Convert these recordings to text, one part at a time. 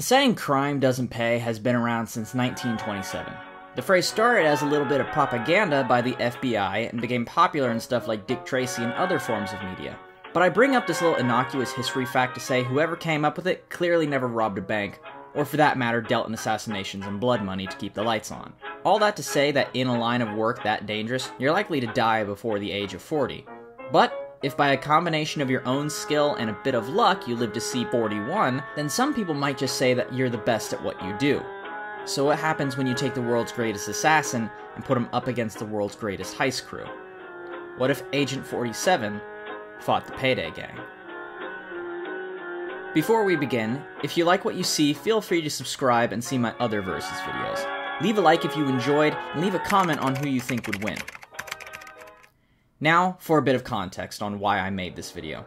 The saying crime doesn't pay has been around since 1927. The phrase started as a little bit of propaganda by the FBI and became popular in stuff like Dick Tracy and other forms of media. But I bring up this little innocuous history fact to say whoever came up with it clearly never robbed a bank, or for that matter dealt in assassinations and blood money to keep the lights on. All that to say that in a line of work that dangerous, you're likely to die before the age of 40. But if by a combination of your own skill and a bit of luck you live to see 41, then some people might just say that you're the best at what you do. So what happens when you take the world's greatest assassin and put him up against the world's greatest heist crew? What if Agent 47 fought the Payday Gang? Before we begin, if you like what you see, feel free to subscribe and see my other Versus videos. Leave a like if you enjoyed, and leave a comment on who you think would win. Now, for a bit of context on why I made this video.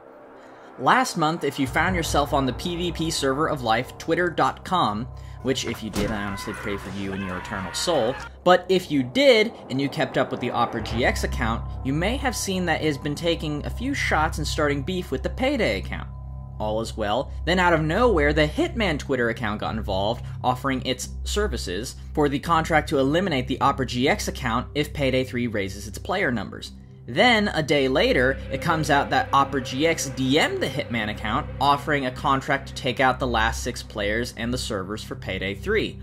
Last month, if you found yourself on the PvP server of life, twitter.com, which if you did, I honestly pray for you and your eternal soul, but if you did, and you kept up with the Opera GX account, you may have seen that it has been taking a few shots and starting beef with the Payday account. All is well, then out of nowhere, the Hitman Twitter account got involved, offering its services for the contract to eliminate the Opera GX account if Payday 3 raises its player numbers. Then, a day later, it comes out that Opera GX DM'd the Hitman account, offering a contract to take out the last 6 players and the servers for Payday 3.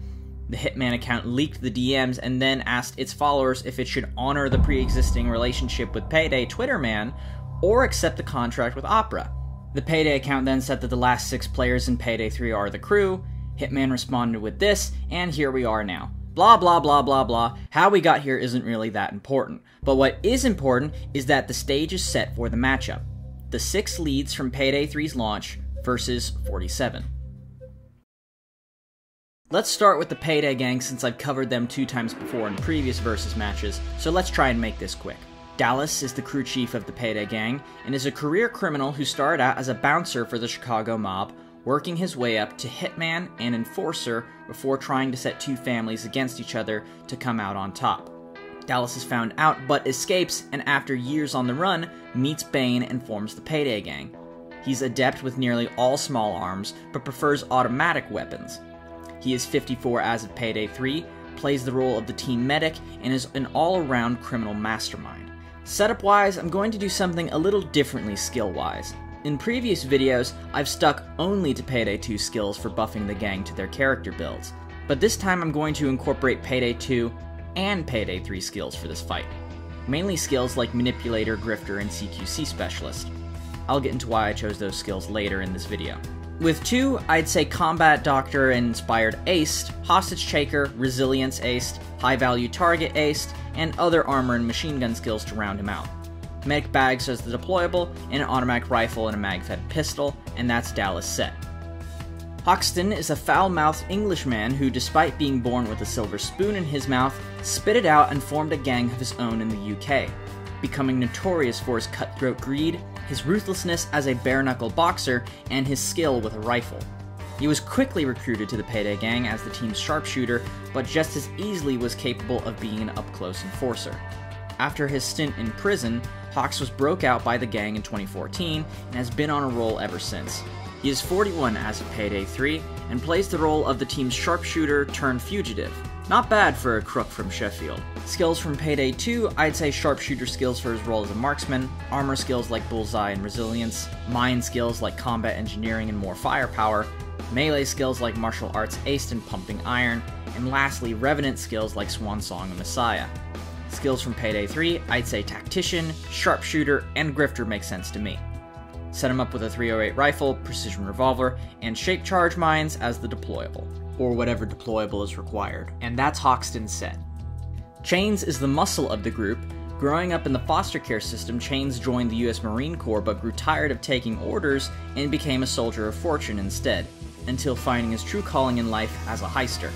The Hitman account leaked the DMs and then asked its followers if it should honor the pre-existing relationship with Payday Twitterman, or accept the contract with Opera. The Payday account then said that the last 6 players in Payday 3 are the crew. Hitman responded with this, and here we are now. Blah blah blah blah blah. How we got here isn't really that important. But what is important is that the stage is set for the matchup. The 6 leads from Payday 3's launch versus 47. Let's start with the Payday Gang since I've covered them 2 times before in previous Versus matches, so let's try and make this quick. Dallas is the crew chief of the Payday Gang and is a career criminal who started out as a bouncer for the Chicago mob, working his way up to hitman and enforcer before trying to set 2 families against each other to come out on top. Dallas is found out but escapes, and after years on the run, meets Bane and forms the Payday Gang. He's adept with nearly all small arms, but prefers automatic weapons. He is 54 as of Payday 3, plays the role of the team medic, and is an all-around criminal mastermind. Setup-wise, I'm going to do something a little differently skill-wise. In previous videos, I've stuck only to Payday 2 skills for buffing the gang to their character builds, but this time I'm going to incorporate Payday 2 and Payday 3 skills for this fight. Mainly skills like Manipulator, Grifter, and CQC Specialist. I'll get into why I chose those skills later in this video. With 2, I'd say Combat Doctor and Inspired aced, Hostage Taker, Resilience aced, High Value Target aced, and other armor and machine gun skills to round him out. Medic Bags as the deployable, and an automatic rifle and a mag-fed pistol, and that's Dallas set. Hoxton is a foul-mouthed Englishman who, despite being born with a silver spoon in his mouth, spit it out and formed a gang of his own in the UK, becoming notorious for his cutthroat greed, his ruthlessness as a bare-knuckle boxer, and his skill with a rifle. He was quickly recruited to the Payday Gang as the team's sharpshooter, but just as easily was capable of being an up-close enforcer. After his stint in prison, Hawks was broke out by the gang in 2014 and has been on a roll ever since. He is 41 as of Payday 3 and plays the role of the team's sharpshooter turned fugitive. Not bad for a crook from Sheffield. Skills from Payday 2, I'd say sharpshooter skills for his role as a marksman, armor skills like Bullseye and Resilience, mine skills like combat engineering and more firepower, melee skills like martial arts aced and pumping iron, and lastly revenant skills like Swan Song and Messiah. Skills from Payday 3, I'd say Tactician, Sharpshooter, and Grifter make sense to me. Set him up with a 308 rifle, precision revolver, and shape charge mines as the deployable, or whatever deployable is required, and that's Hoxton's set. Chains is the muscle of the group. Growing up in the foster care system, Chains joined the US Marine Corps but grew tired of taking orders and became a soldier of fortune instead, until finding his true calling in life as a heister.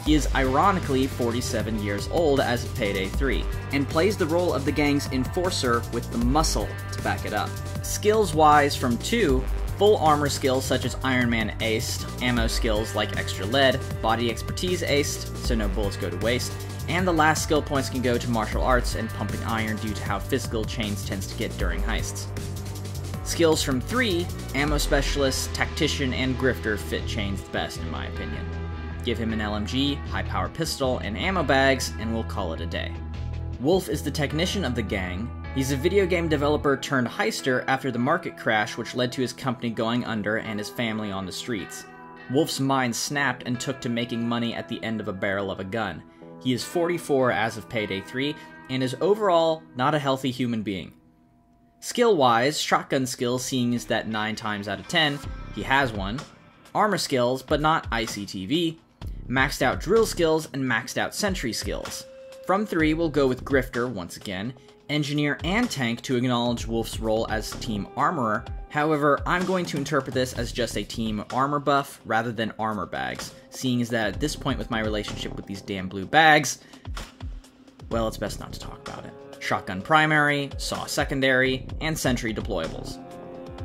He is ironically 47 years old as of Payday 3, and plays the role of the gang's enforcer with the muscle to back it up. Skills-wise from 2, full armor skills such as Iron Man aced, ammo skills like extra lead, body expertise aced, so no bullets go to waste, and the last skill points can go to martial arts and pumping iron due to how physical Chains tends to get during heists. Skills from 3, Ammo Specialist, Tactician, and Grifter fit Chains the best in my opinion. Give him an LMG, high-power pistol, and ammo bags, and we'll call it a day. Wolf is the technician of the gang. He's a video game developer turned heister after the market crash which led to his company going under and his family on the streets. Wolf's mind snapped and took to making money at the end of a barrel of a gun. He is 44 as of Payday 3, and is overall not a healthy human being. Skill-wise, shotgun skills seeing as that 9 times out of 10, he has one. Armor skills, but not ICTV. Maxed out drill skills and maxed out sentry skills. From 3, we'll go with Grifter once again. Engineer and tank to acknowledge Wolf's role as team armorer. However, I'm going to interpret this as just a team armor buff rather than armor bags, seeing as that at this point with my relationship with these damn blue bags, well, it's best not to talk about it. Shotgun primary, saw secondary, and sentry deployables.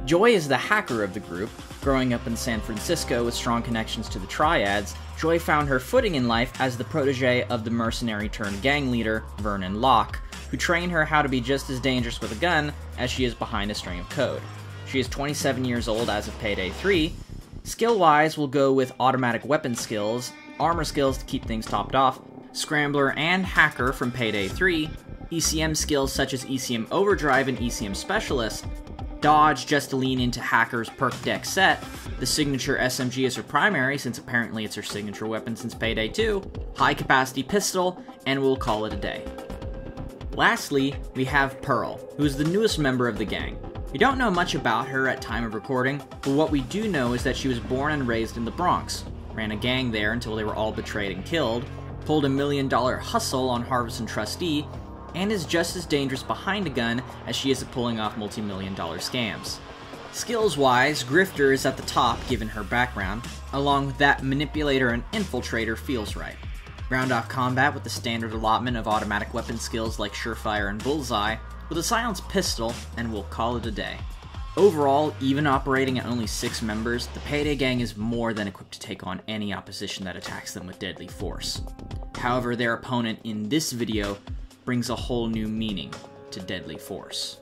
Joy is the hacker of the group. Growing up in San Francisco with strong connections to the Triads, Joy found her footing in life as the protege of the mercenary-turned-gang leader, Vernon Locke, who trained her how to be just as dangerous with a gun as she is behind a string of code. She is 27 years old as of Payday 3. Skill-wise, we'll go with automatic weapon skills, armor skills to keep things topped off, Scrambler and Hacker from Payday 3, ECM skills such as ECM Overdrive and ECM Specialist, Dodge just to lean into Hacker's perk deck set, the signature SMG is her primary since apparently it's her signature weapon since Payday 2, high capacity pistol, and we'll call it a day. Lastly, we have Pearl, who is the newest member of the gang. We don't know much about her at time of recording, but what we do know is that she was born and raised in the Bronx, ran a gang there until they were all betrayed and killed, pulled $1 million hustle on Harvest and Trustee, and is just as dangerous behind a gun as she is at pulling off multi-million-dollar scams. Skills-wise, Grifter is at the top given her background, along with that Manipulator and Infiltrator feels right. Round off combat with the standard allotment of automatic weapon skills like Surefire and Bullseye, with a silenced pistol, and we'll call it a day. Overall, even operating at only 6 members, the Payday Gang is more than equipped to take on any opposition that attacks them with deadly force. However, their opponent in this video brings a whole new meaning to deadly force.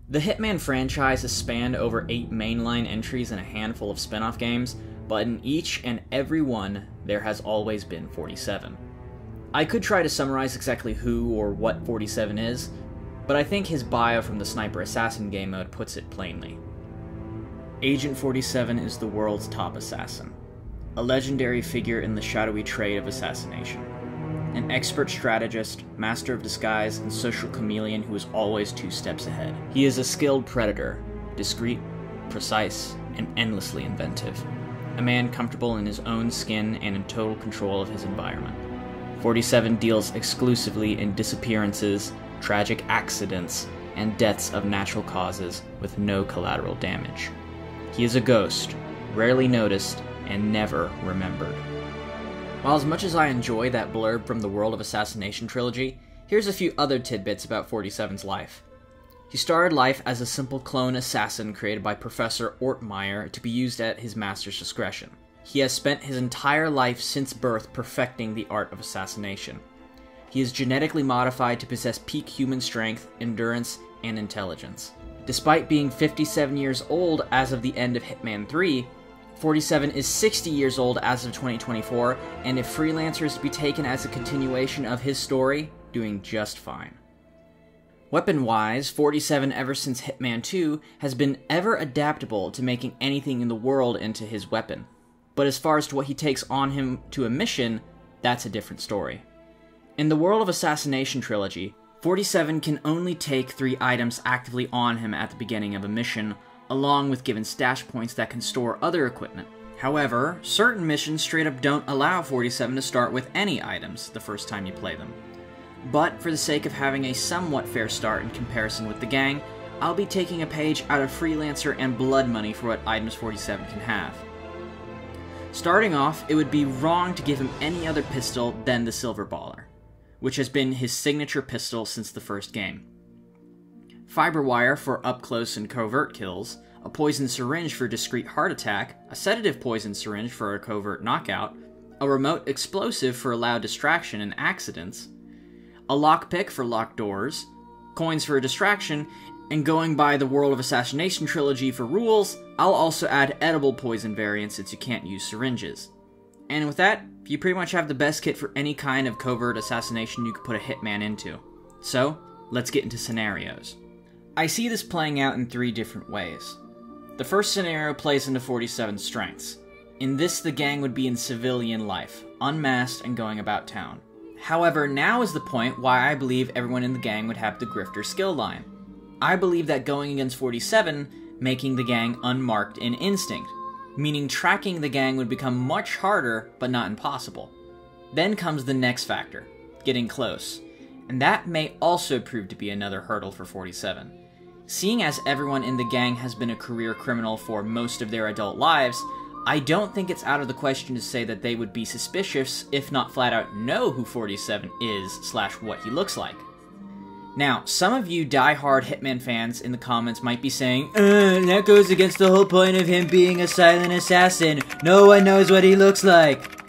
The Hitman franchise has spanned over 8 mainline entries and a handful of spin-off games, but in each and every one, there has always been 47. I could try to summarize exactly who or what 47 is, but I think his bio from the Sniper Assassin game mode puts it plainly. Agent 47 is the world's top assassin, a legendary figure in the shadowy trade of assassination. An expert strategist, master of disguise, and social chameleon who is always 2 steps ahead. He is a skilled predator, discreet, precise, and endlessly inventive. A man comfortable in his own skin and in total control of his environment. 47 deals exclusively in disappearances, tragic accidents, and deaths of natural causes with no collateral damage. He is a ghost, rarely noticed, and never remembered. While as much as I enjoy that blurb from the World of Assassination trilogy, here's a few other tidbits about 47's life. He started life as a simple clone assassin created by Professor Ortmeyer to be used at his master's discretion. He has spent his entire life since birth perfecting the art of assassination. He is genetically modified to possess peak human strength, endurance, and intelligence. Despite being 57 years old as of the end of Hitman 3, 47 is 60 years old as of 2024, and if Freelancer is to be taken as a continuation of his story, doing just fine. Weapon-wise, 47 ever since Hitman 2 has been ever adaptable to making anything in the world into his weapon. But as far as to what he takes on him to a mission, that's a different story. In the World of Assassination trilogy, 47 can only take 3 items actively on him at the beginning of a mission, along with given stash points that can store other equipment. However, certain missions straight up don't allow 47 to start with any items the first time you play them. But for the sake of having a somewhat fair start in comparison with the gang, I'll be taking a page out of Freelancer and Blood Money for what items 47 can have. Starting off, it would be wrong to give him any other pistol than the Silver Baller, which has been his signature pistol since the first game. Fiber wire for up-close and covert kills, a poison syringe for discreet heart attack, a sedative poison syringe for a covert knockout, a remote explosive for loud distraction and accidents, a lockpick for locked doors, coins for a distraction, and going by the World of Assassination trilogy for rules, I'll also add edible poison variants since you can't use syringes. And with that, you pretty much have the best kit for any kind of covert assassination you could put a hitman into. So, let's get into scenarios. I see this playing out in 3 different ways. The first scenario plays into 47's strengths. In this, the gang would be in civilian life, unmasked and going about town. However, now is the point why I believe everyone in the gang would have the grifter skill line. I believe that going against 47, making the gang unmarked in instinct, meaning tracking the gang would become much harder, but not impossible. Then comes the next factor, getting close, and that may also prove to be another hurdle for 47. Seeing as everyone in the gang has been a career criminal for most of their adult lives, I don't think it's out of the question to say that they would be suspicious, if not flat out know who 47 is / what he looks like. Now, some of you die-hard Hitman fans in the comments might be saying, that goes against the whole point of him being a silent assassin. No one knows what he looks like.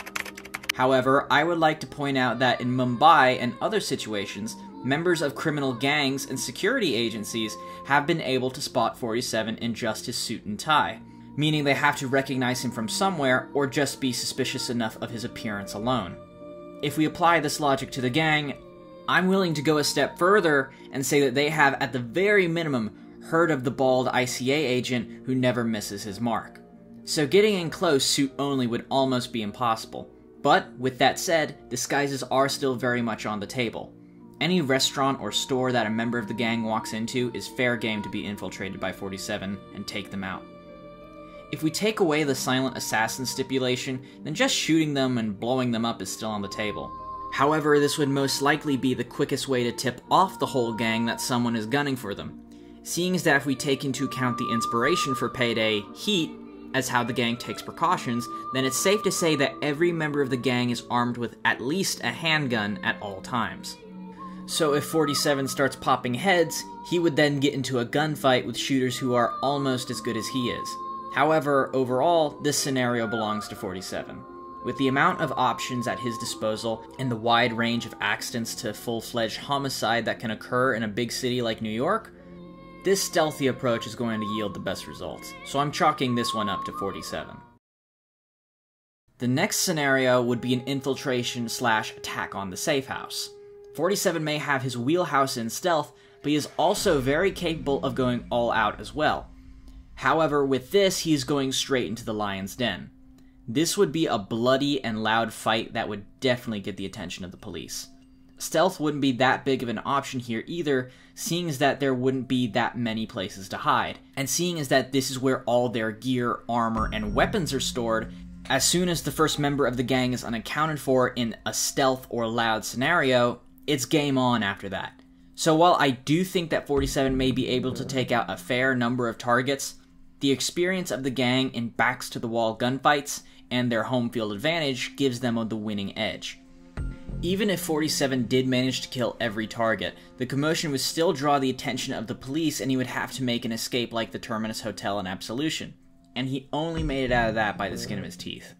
However, I would like to point out that in Mumbai and other situations, members of criminal gangs and security agencies have been able to spot 47 in just his suit and tie, meaning they have to recognize him from somewhere or just be suspicious enough of his appearance alone. If we apply this logic to the gang, I'm willing to go a step further and say that they have, at the very minimum, heard of the bald ICA agent who never misses his mark. So getting in close suit only would almost be impossible. But, with that said, disguises are still very much on the table. Any restaurant or store that a member of the gang walks into is fair game to be infiltrated by 47 and take them out. If we take away the silent assassin stipulation, then just shooting them and blowing them up is still on the table. However, this would most likely be the quickest way to tip off the whole gang that someone is gunning for them. Seeing as that if we take into account the inspiration for Payday, Heat, as how the gang takes precautions, then it's safe to say that every member of the gang is armed with at least a handgun at all times. So if 47 starts popping heads, he would then get into a gunfight with shooters who are almost as good as he is. However, overall, this scenario belongs to 47. With the amount of options at his disposal and the wide range of accidents to full-fledged homicide that can occur in a big city like New York, this stealthy approach is going to yield the best results, so I'm chalking this one up to 47. The next scenario would be an infiltration / attack on the safe house. 47 may have his wheelhouse in stealth, but he is also very capable of going all out as well. However, with this, he's going straight into the lion's den. This would be a bloody and loud fight that would definitely get the attention of the police. Stealth wouldn't be that big of an option here either, seeing as that there wouldn't be that many places to hide. And seeing as that this is where all their gear, armor, and weapons are stored, as soon as the first member of the gang is unaccounted for in a stealth or loud scenario, it's game on after that. So while I do think that 47 may be able to take out a fair number of targets, the experience of the gang in backs-to-the-wall gunfights and their home field advantage gives them the winning edge. Even if 47 did manage to kill every target, the commotion would still draw the attention of the police and he would have to make an escape like the Terminus Hotel in Absolution, and he only made it out of that by the skin of his teeth.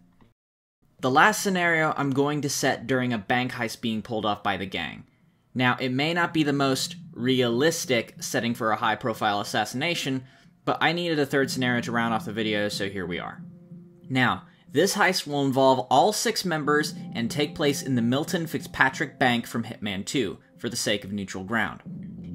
The last scenario I'm going to set during a bank heist being pulled off by the gang. Now, it may not be the most realistic setting for a high-profile assassination, but I needed a third scenario to round off the video, so here we are. Now, this heist will involve all 6 members and take place in the Milton Fitzpatrick Bank from Hitman 2, for the sake of neutral ground.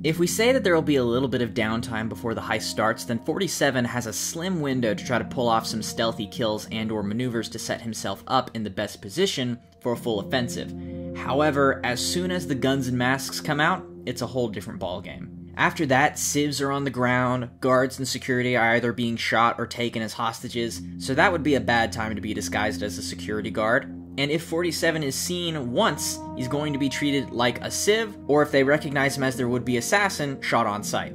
If we say that there will be a little bit of downtime before the heist starts, then 47 has a slim window to try to pull off some stealthy kills and or maneuvers to set himself up in the best position for a full offensive. However, as soon as the guns and masks come out, it's a whole different ballgame. After that, civs are on the ground, guards and security are either being shot or taken as hostages, so that would be a bad time to be disguised as a security guard. And if 47 is seen once, he's going to be treated like a civ, or if they recognize him as their would-be assassin, shot on sight.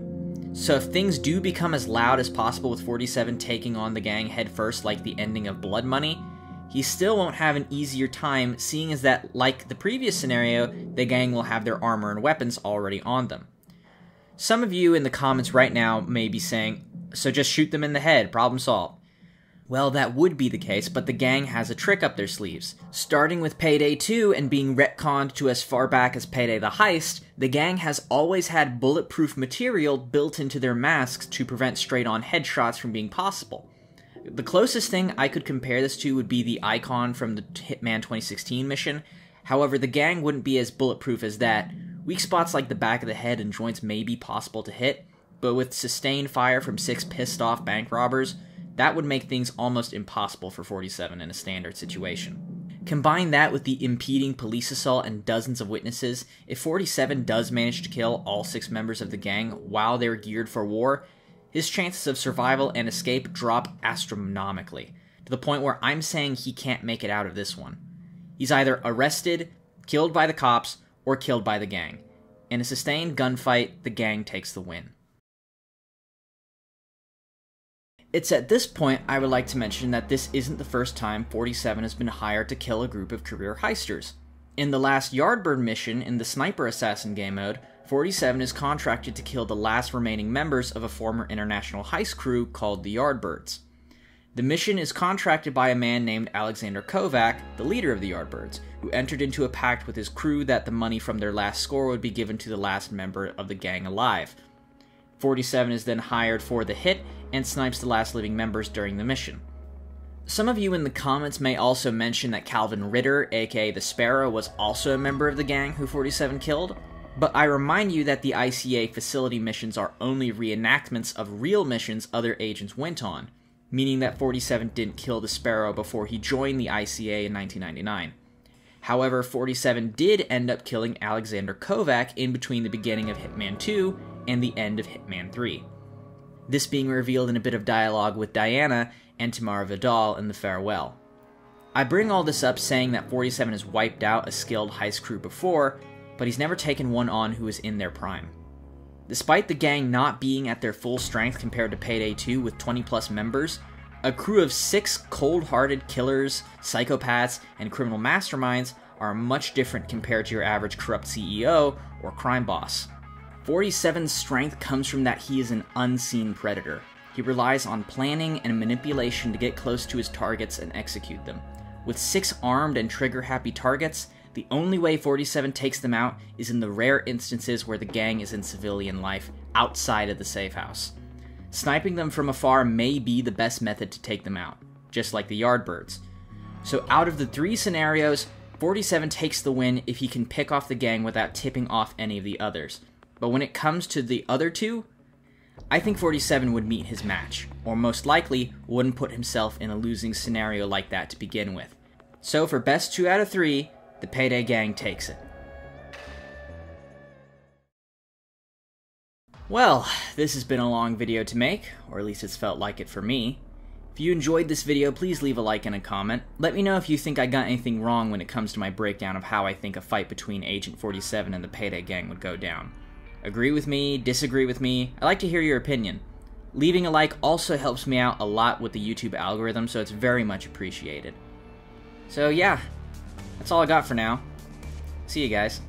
So if things do become as loud as possible with 47 taking on the gang headfirst like the ending of Blood Money, he still won't have an easier time, seeing as that, like the previous scenario, the gang will have their armor and weapons already on them. Some of you in the comments right now may be saying, so just shoot them in the head, problem solved. Well, that would be the case, but the gang has a trick up their sleeves. Starting with Payday 2 and being retconned to as far back as Payday the Heist, the gang has always had bulletproof material built into their masks to prevent straight-on headshots from being possible. The closest thing I could compare this to would be the icon from the Hitman 2016 mission. However, the gang wouldn't be as bulletproof as that. Weak spots like the back of the head and joints may be possible to hit, but with sustained fire from 6 pissed-off bank robbers, that would make things almost impossible for 47 in a standard situation. Combine that with the impeding police assault and dozens of witnesses, if 47 does manage to kill all 6 members of the gang while they're geared for war, his chances of survival and escape drop astronomically, to the point where I'm saying he can't make it out of this one. He's either arrested, killed by the cops, or killed by the gang. In a sustained gunfight, the gang takes the win. It's at this point I would like to mention that this isn't the first time 47 has been hired to kill a group of career heisters. In the last Yardbird mission in the Sniper Assassin game mode, 47 is contracted to kill the last remaining members of a former international heist crew called the Yardbirds. The mission is contracted by a man named Alexander Kovac, the leader of the Yardbirds, who entered into a pact with his crew that the money from their last score would be given to the last member of the gang alive. 47 is then hired for the hit and snipes the last living members during the mission. Some of you in the comments may also mention that Calvin Ritter, aka the Sparrow, was also a member of the gang who 47 killed, but I remind you that the ICA facility missions are only reenactments of real missions other agents went on, meaning that 47 didn't kill the Sparrow before he joined the ICA in 1999. However, 47 did end up killing Alexander Kovac in between the beginning of Hitman 2 and the end of Hitman 3. This being revealed in a bit of dialogue with Diana and Tamara Vidal in the farewell. I bring all this up saying that 47 has wiped out a skilled heist crew before, but he's never taken one on who is in their prime. Despite the gang not being at their full strength compared to Payday 2 with 20 plus members, a crew of 6 cold-hearted killers, psychopaths, and criminal masterminds are much different compared to your average corrupt CEO or crime boss. 47's strength comes from that he is an unseen predator. He relies on planning and manipulation to get close to his targets and execute them. With 6 armed and trigger-happy targets, the only way 47 takes them out is in the rare instances where the gang is in civilian life outside of the safe house. Sniping them from afar may be the best method to take them out, just like the Yardbirds. So out of the 3 scenarios, 47 takes the win if he can pick off the gang without tipping off any of the others. But when it comes to the other 2, I think 47 would meet his match, or most likely wouldn't put himself in a losing scenario like that to begin with. So for best 2 out of 3, the Payday Gang takes it. Well, this has been a long video to make, or at least it's felt like it for me. If you enjoyed this video, please leave a like and a comment. Let me know if you think I got anything wrong when it comes to my breakdown of how I think a fight between Agent 47 and the Payday Gang would go down. Agree with me, disagree with me, I'd like to hear your opinion. Leaving a like also helps me out a lot with the YouTube algorithm, so it's very much appreciated. So yeah, that's all I got for now. See you guys.